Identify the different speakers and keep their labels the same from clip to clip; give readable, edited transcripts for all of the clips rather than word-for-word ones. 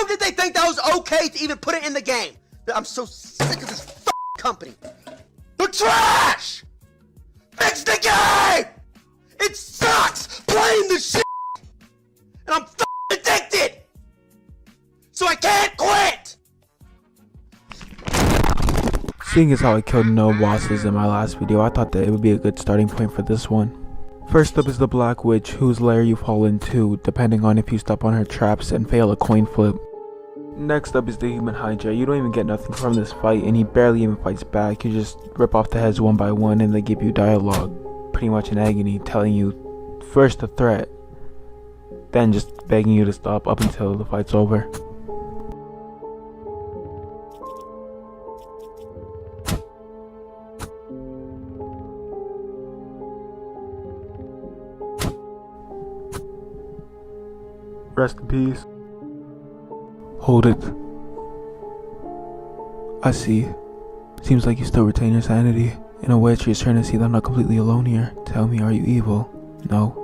Speaker 1: long did they think that was okay to even put it in the game? I'm so sick of this company. They're trash! Fix the game! It sucks playing the shit! And I'm addicted! So I can't quit!
Speaker 2: Seeing as how I killed no bosses in my last video, I thought that it would be a good starting point for this one. First up is the Black Witch, whose lair you fall into, depending on if you step on her traps and fail a coin flip. Next up is the Human Hydra. You don't even get nothing from this fight, and he barely even fights back. You just rip off the heads one by one, and they give you dialogue, pretty much in agony, telling you first a threat, then just begging you to stop up until the fight's over. Rest in peace. Hold it. I see. Seems like you still retain your sanity. In a way, it's reassuring to see that I'm not completely alone here. Tell me, are you evil? No?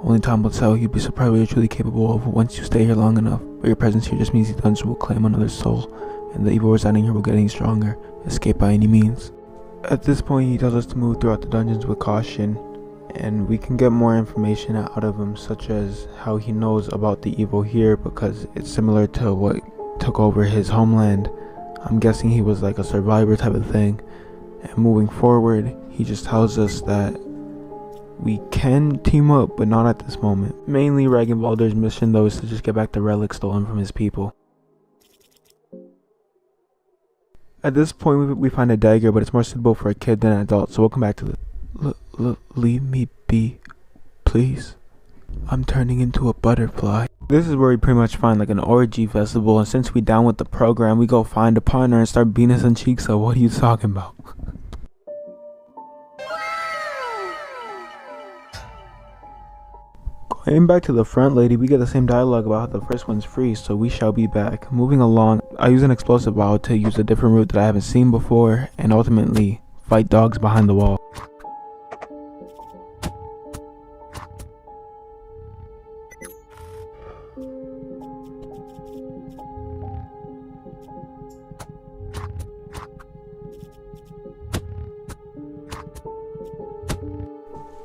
Speaker 2: Only time will tell. You'd be surprised what you're truly capable of once you stay here long enough. But your presence here just means the dungeon will claim another soul, and the evil residing here will get any stronger. Escape by any means. At this point, he tells us to move throughout the dungeons with caution, and we can get more information out of him, such as how he knows about the evil here because it's similar to what took over his homeland. I'm guessing he was like a survivor type of thing. And moving forward, he just tells us that we can team up, but not at this moment. Mainly Ragnvaldr's mission though is to just get back the relics stolen from his people. At this point we find a dagger, but it's more suitable for a kid than an adult, so we'll come back to this. Leave me be, please. I'm turning into a butterfly. This is where we pretty much find like an orgy festival, and since we down with the program, we go find a partner and start beating some cheeks. So what are you talking about? Going back to the front lady, we get the same dialogue about how the first one's free, so we shall be back. Moving along, I use an explosive vial to use a different route that I haven't seen before, and ultimately fight dogs behind the wall.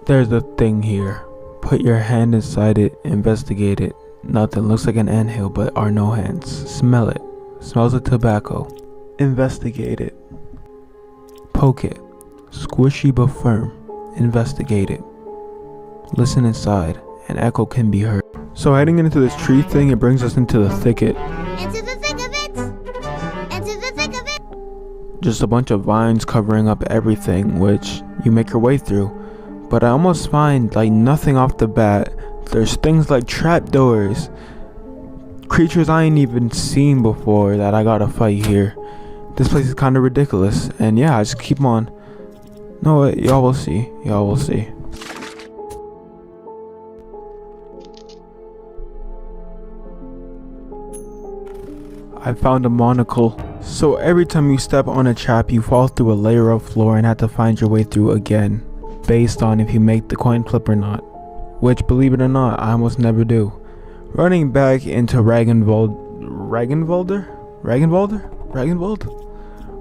Speaker 2: There's the thing here. Put your hand inside it, investigate it. Nothing, looks like an anthill but are no hands. Smell it. Smells of tobacco. Investigate it. Poke it. Squishy but firm. Investigate it. Listen inside. An echo can be heard. So heading into this tree thing, it brings us into the thicket.
Speaker 3: Into the thick of it! Into the thick of it!
Speaker 2: Just a bunch of vines covering up everything, which you make your way through. But I almost find like nothing off the bat. There's things like trapdoors, creatures I ain't even seen before that I gotta fight here. This place is kind of ridiculous, and yeah, I just keep on. No, what, y'all will see. Y'all will see. I found a monocle. So every time you step on a trap, you fall through a layer of floor and have to find your way through again, based on if you make the coin flip or not, which, believe it or not, I almost never do. Running back into Ragnvald,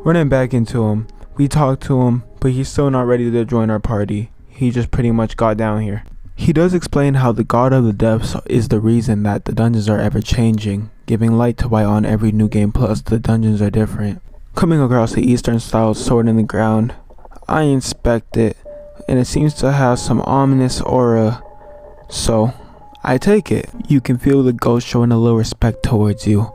Speaker 2: running back into him, we talk to him, but he's still not ready to join our party. He just pretty much got down here. He does explain how the god of the depths is the reason that the dungeons are ever changing, giving light to why on every new game plus the dungeons are different. Coming across the eastern style sword in the ground, I inspect it, and it seems to have some ominous aura, so I take it. You can feel the ghost showing a little respect towards you.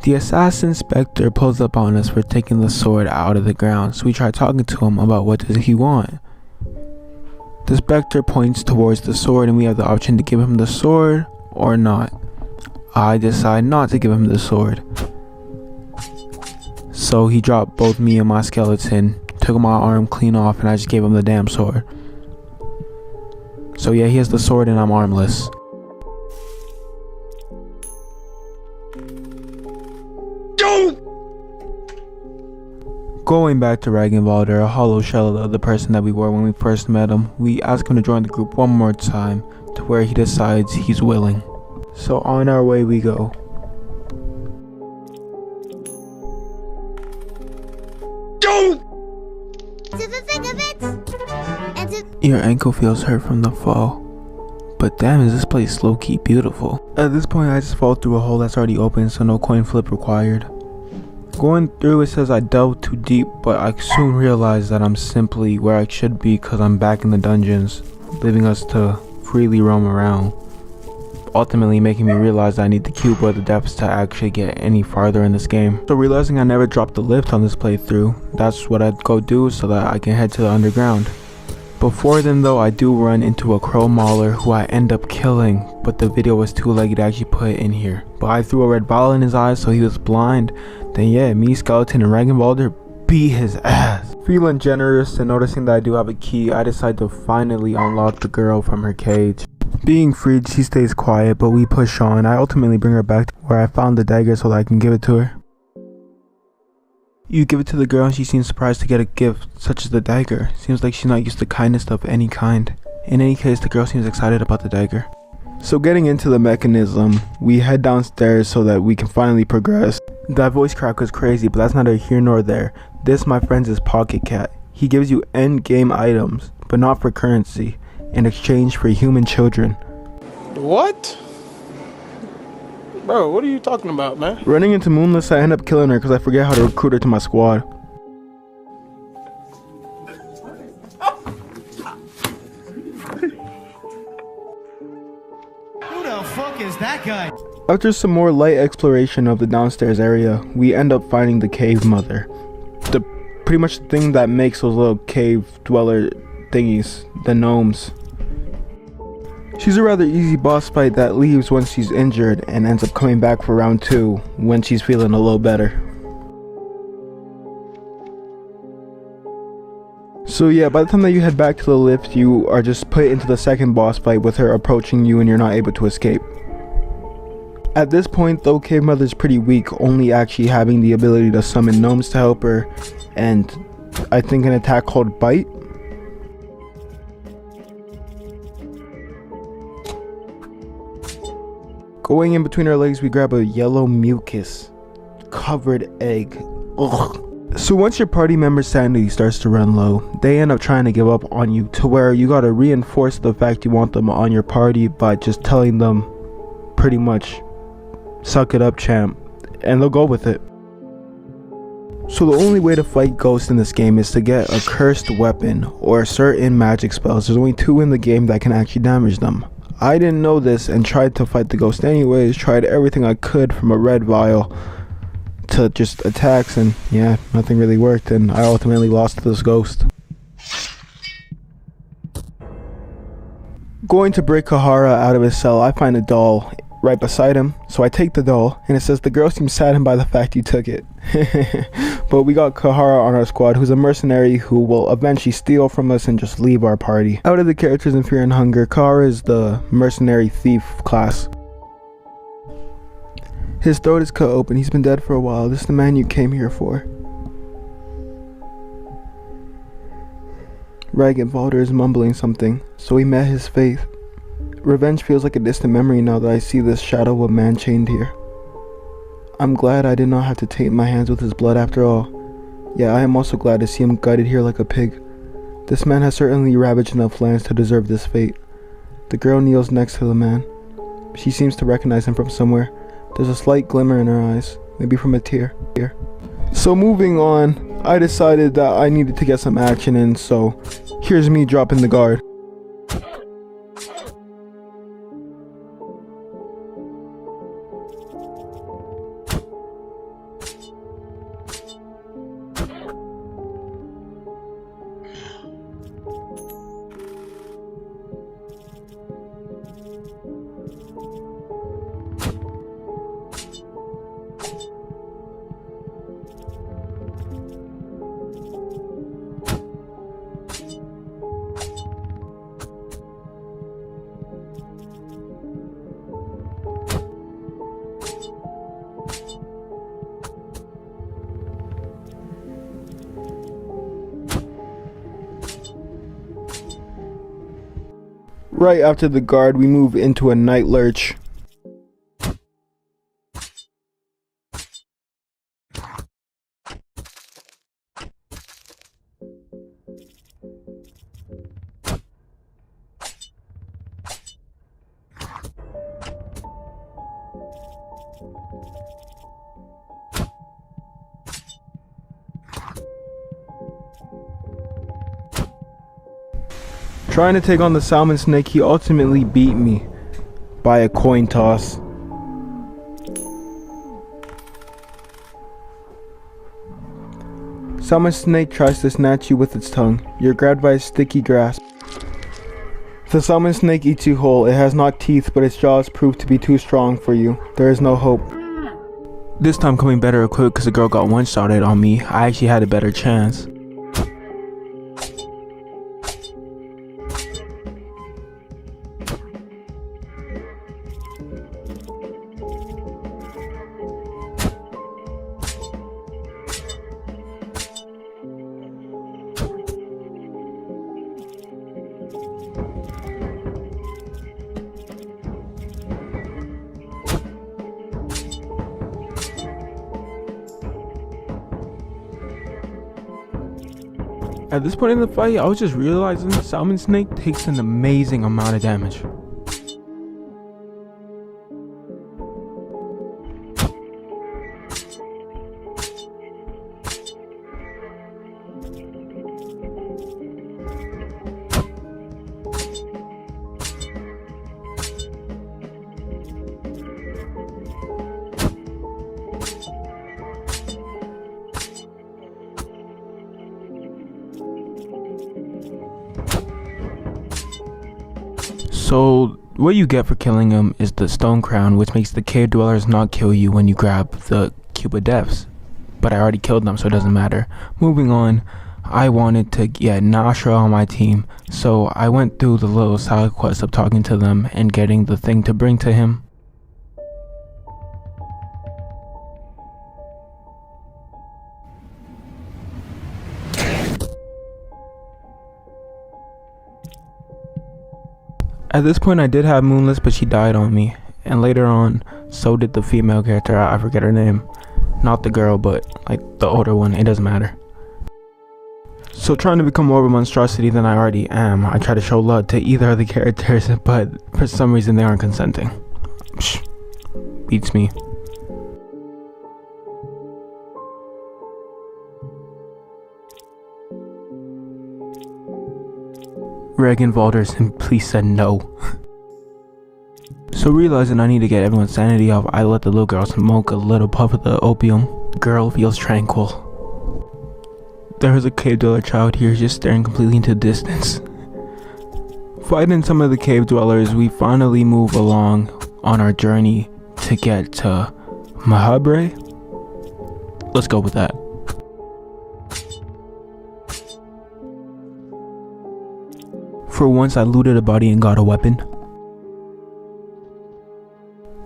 Speaker 2: The assassin specter pulls up on us for taking the sword out of the ground, so we try talking to him about what does he want. The specter points towards the sword, and we have the option to give him the sword or not. I decide not to give him the sword, so he dropped both me and my skeleton, took my arm clean off, and I just gave him the damn sword. So yeah, he has the sword and I'm armless. Going back to Ragnvaldr, a hollow shell of the person that we were when we first met him, we ask him to join the group one more time, to where he decides he's willing. So on our way we go. Your ankle feels hurt from the fall. But damn, is this place low-key beautiful. At this point, I just fall through a hole that's already open, so no coin flip required. Going through, it says I delved too deep, but I soon realized that I'm simply where I should be because I'm back in the dungeons, leaving us to freely roam around. Ultimately making me realize that I need the cube or the depths to actually get any farther in this game. So realizing I never dropped the lift on this playthrough, that's what I'd go do so that I can head to the underground. Before then though, I do run into a crow mauler who I end up killing, but the video was too laggy to actually put it in here. But I threw a red ball in his eyes so he was blind. Then yeah, me, Skeleton, and Regenwalder beat his ass. Feeling generous and noticing that I do have a key, I decide to finally unlock the girl from her cage. Being freed, she stays quiet, but we push on. I ultimately bring her back to where I found the dagger so that I can give it to her. You give it to the girl and she seems surprised to get a gift such as the dagger. Seems like she's not used to kindness of any kind. In any case, the girl seems excited about the dagger. So getting into the mechanism, we head downstairs so that we can finally progress. That voice crack was crazy, but that's neither here nor there. This, my friends, is Pocket Cat. He gives you end game items, but not for currency, in exchange for human children.
Speaker 4: What? Bro, what are you talking about, man?
Speaker 2: Running into Moonless, I end up killing her because I forget how to recruit her to my squad.
Speaker 5: Who the fuck is that guy?
Speaker 2: After some more light exploration of the downstairs area, we end up finding the cave mother. The pretty much the thing that makes those little cave dweller thingies, the gnomes. She's a rather easy boss fight that leaves once she's injured and ends up coming back for round 2 when she's feeling a little better. So yeah, by the time that you head back to the lift, you are just put into the second boss fight with her approaching you and you're not able to escape. At this point though, Cave Mother's pretty weak, only actually having the ability to summon gnomes to help her, and I think an attack called Bite. Going in between her legs, we grab a yellow mucus covered egg. Ugh. So once your party member's sanity starts to run low, they end up trying to give up on you, to where you gotta reinforce the fact you want them on your party by just telling them pretty much, suck it up champ, and they'll go with it. So the only way to fight ghosts in this game is to get a cursed weapon or certain magic spells. There's only 2 in the game that can actually damage them. I didn't know this and tried to fight the ghost anyways, tried everything I could from a red vial to just attacks, and yeah, nothing really worked, and I ultimately lost to this ghost. Going to break Kahara out of his cell, I find a doll right beside him, so I take the doll, and it says the girl seems saddened by the fact you took it. But we got Kahara on our squad, who's a mercenary who will eventually steal from us and just leave our party. Out of the characters in Fear and Hunger, Kahara is the mercenary thief class. His throat is cut open, he's been dead for a while. This is the man you came here for. Regenwalder is mumbling something, so he met his fate. Revenge feels like a distant memory now that I see this shadow of a man chained here. I'm glad I did not have to taint my hands with his blood after all. Yeah, I am also glad to see him gutted here like a pig. This man has certainly ravaged enough lands to deserve this fate. The girl kneels next to the man. She seems to recognize him from somewhere. There's a slight glimmer in her eyes, maybe from a tear. So moving on, I decided that I needed to get some action in, so here's me dropping the guard. Right after the guard, we move into a night lurch. Trying to take on the salmon snake, he ultimately beat me by a coin toss. Salmon snake tries to snatch you with its tongue. You're grabbed by a sticky grasp. The salmon snake eats you whole. It has not teeth, but its jaws prove to be too strong for you. There is no hope. This time coming better equipped because the girl got one-shotted on me. I actually had a better chance. At this point in the fight, I was just realizing the salmon snake takes an amazing amount of damage. So, what you get for killing him is the stone crown, which makes the cave dwellers not kill you when you grab the cube of depths. But I already killed them, so it doesn't matter. Moving on, I wanted to get Nashra on my team, so I went through the little side quest of talking to them and getting the thing to bring to him. At this point I did have Moonless, but she died on me, and later on so did the female character. I forget her name. Not the girl, but like the older one, it doesn't matter. So trying to become more of a monstrosity than I already am, I try to show love to either of the characters, but for some reason they aren't consenting. Psh, beats me. Reagan Valder simply said no. So realizing I need to get everyone's sanity off, I let the little girl smoke a little puff of the opium. Girl feels tranquil. There is a cave dweller child here just staring completely into the distance. Fighting some of the cave dwellers, we finally move along on our journey to get to Mahabre. Let's go with that. For once I looted a body and got a weapon.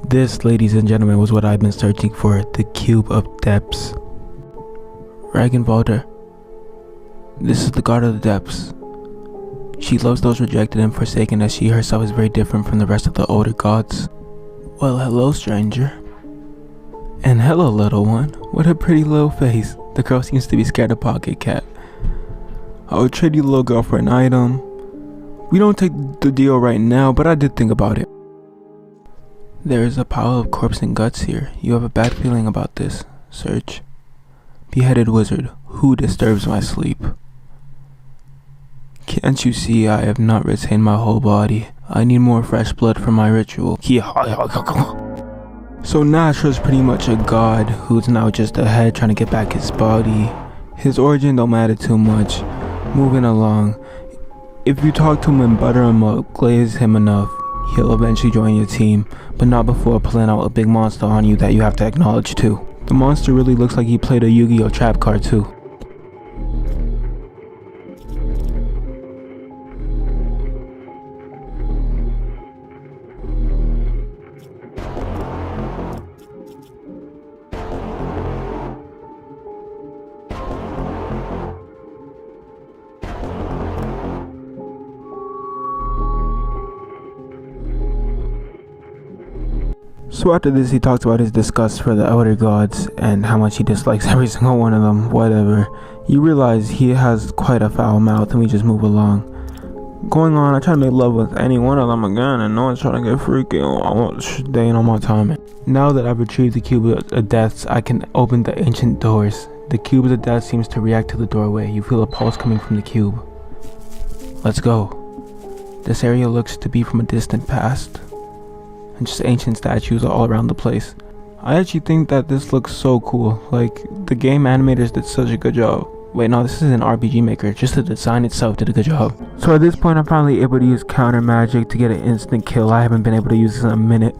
Speaker 2: This, ladies and gentlemen, was what I've been searching for, the Cube of Depths. Ragnvalder. This is the God of the Depths. She loves those rejected and forsaken, as she herself is very different from the rest of the older gods. Well, hello, stranger. And hello, little one. What a pretty little face. The girl seems to be scared of Pocket Cat. I would trade you, little girl, for an item. We don't take the deal right now, but I did think about it. There is a pile of corpse and guts here. You have a bad feeling about this. Search. Beheaded wizard, who disturbs my sleep? Can't you see I have not retained my whole body? I need more fresh blood for my ritual. So Nashra's pretty much a god who's now just a head trying to get back his body. His origin don't matter too much. Moving along. If you talk to him and butter him up, glaze him enough, he'll eventually join your team, but not before pulling out a big monster on you that you have to acknowledge too. The monster really looks like he played a Yu-Gi-Oh! Trap card too. So after this, he talks about his disgust for the elder gods and how much he dislikes every single one of them, whatever. You realize he has quite a foul mouth, and we just move along. Going on, I try to make love with any one of them again, and no one's trying to get freaky. I want staying on my time. Now that I've retrieved the Cube of Deaths, I can open the ancient doors. The Cube of Death seems to react to the doorway. You feel a pulse coming from the cube. Let's go. This area looks to be from a distant past, and just ancient statues all around the place. I actually think that this looks so cool. Like, the game animators did such a good job. Wait, no, this is an RPG Maker. Just the design itself did a good job. So at this point, I'm finally able to use counter magic to get an instant kill. I haven't been able to use this in a minute.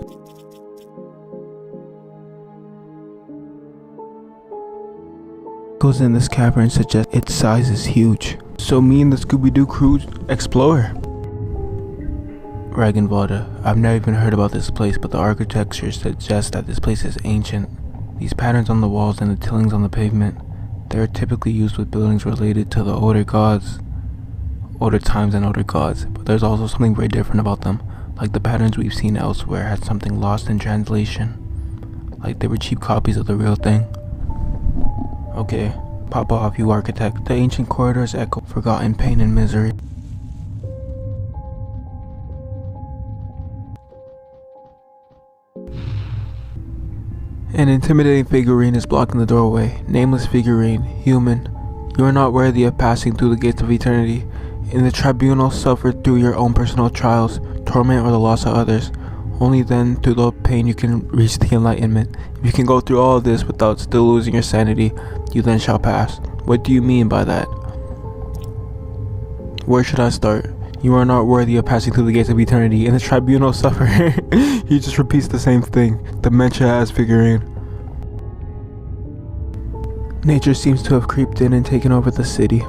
Speaker 2: Goes in this cavern suggests its size is huge. So me and the Scooby-Doo crew explore. Regenwalde. I've never even heard about this place, but the architecture suggests that this place is ancient. These patterns on the walls and the tillings on the pavement, they are typically used with buildings related to the older gods, older times and older gods, but there's also something very different about them. Like the patterns we've seen elsewhere had something lost in translation, like they were cheap copies of the real thing. Okay, pop off, you architect. The ancient corridors echo forgotten pain and misery. An intimidating figurine is blocking the doorway. Nameless figurine, human. You are not worthy of passing through the gates of eternity. In the tribunal, suffer through your own personal trials, torment, or the loss of others. Only then, through the pain, you can reach the enlightenment. If you can go through all of this without still losing your sanity, you then shall pass. What do you mean by that? Where should I start? You are not worthy of passing through the gates of eternity. In the tribunal, suffer. He just repeats the same thing. Dementia as figurine. Nature seems to have creeped in and taken over the city.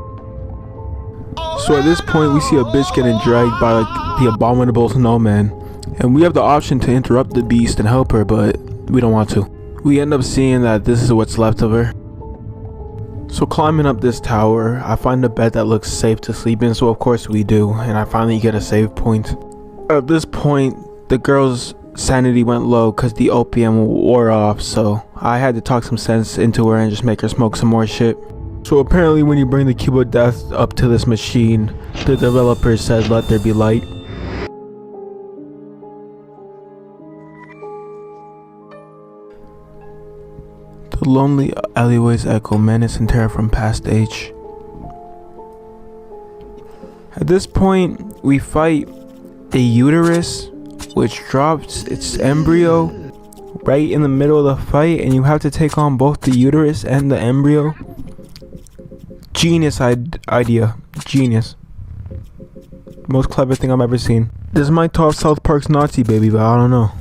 Speaker 2: So at this point, we see a bitch getting dragged by like the abominable snowman. And we have the option to interrupt the beast and help her, but we don't want to. We end up seeing that this is what's left of her. So climbing up this tower, I find a bed that looks safe to sleep in, so of course we do, and I finally get a save point. At this point, the girl's sanity went low because the opium wore off, so I had to talk some sense into her and just make her smoke some more shit. So apparently when you bring the cube of death up to this machine, the developer said let there be light. The lonely alleyways echo menace and terror from past age. At this point, we fight a uterus, which drops its embryo right in the middle of the fight, and you have to take on both the uterus and the embryo. Genius idea. Genius. Most clever thing I've ever seen. This might top South Park's Nazi Baby, but I don't know.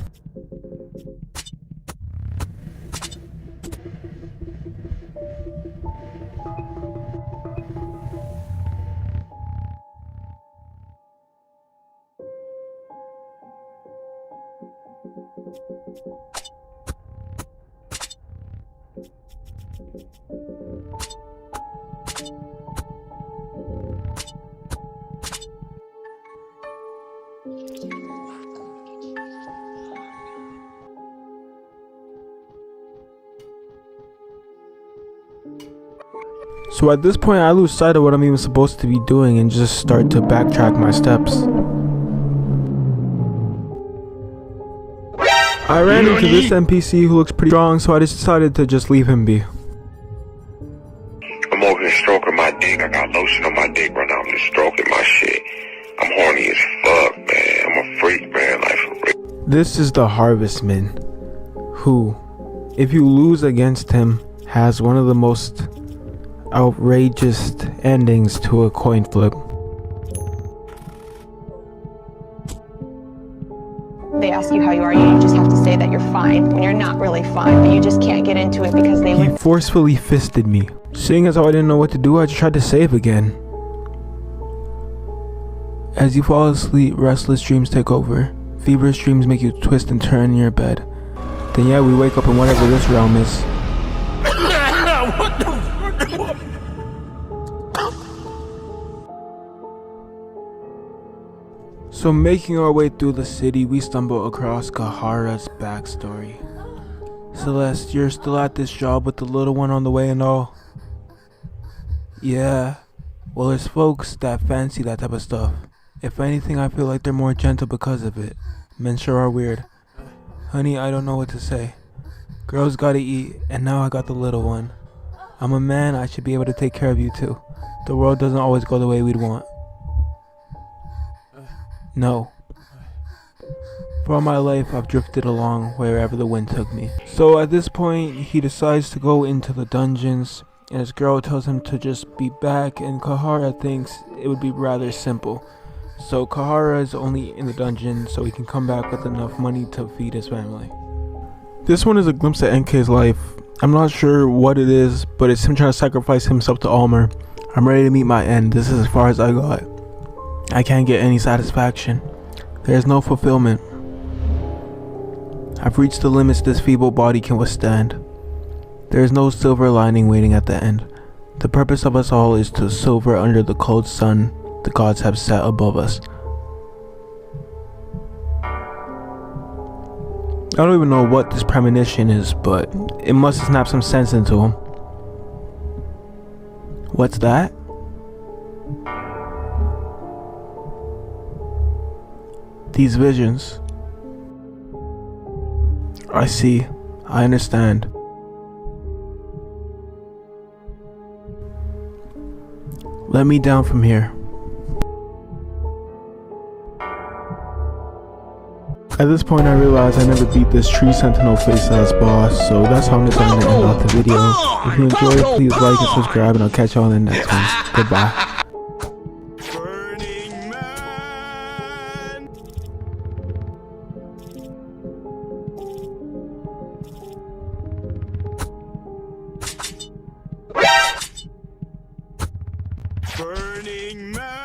Speaker 2: So at this point, I lose sight of what I'm even supposed to be doing and just start to backtrack my steps. I ran into this NPC who looks pretty strong, so I decided to just leave him be.
Speaker 6: I'm over here stroking my dick. I got lotion on my dick right now. I'm just stroking my shit. I'm horny as fuck, man. I'm a freak, man. Like, for real.
Speaker 2: This is the Harvestman, who, if you lose against him, has one of the most outrageous endings to a coin flip.
Speaker 7: They ask you how you are, you just have to say that you're fine when you're not really fine, but you just can't get into it because they
Speaker 2: He forcefully fisted me. Seeing as how I didn't know what to do, I just tried to save again. As you fall asleep, restless dreams take over. Feverish dreams make you twist and turn in your bed. Then yeah, we wake up in whatever this realm is. So making our way through the city, we stumble across Kahara's backstory. Celeste, you're still at this job with the little one on the way and all? Yeah. Well, there's folks that fancy that type of stuff. If anything, I feel like they're more gentle because of it. Men sure are weird. Honey, I don't know what to say. Girls gotta eat, and now I got the little one. I'm a man, I should be able to take care of you too. The world doesn't always go the way we'd want. No. For all my life, I've drifted along wherever the wind took me. So at this point, he decides to go into the dungeons, and his girl tells him to just be back, and Kahara thinks it would be rather simple. So Kahara is only in the dungeon so he can come back with enough money to feed his family. This one is a glimpse at NK's life. I'm not sure what it is, but it's him trying to sacrifice himself to Almer. I'm ready to meet my end. This is as far as I got. I can't get any satisfaction. There's no fulfillment. I've reached the limits this feeble body can withstand. There is no silver lining waiting at the end. The purpose of us all is to silver under the cold sun the gods have set above us. I don't even know what this premonition is, but it must have snapped some sense into him. What's that? These visions. I see. I understand. Let me down from here. At this point I realized I never beat this tree sentinel face ass boss, so that's how I'm going to end off the video. If you enjoyed, please like and subscribe, and I'll catch y'all in the next one. Goodbye.
Speaker 8: Burning Man.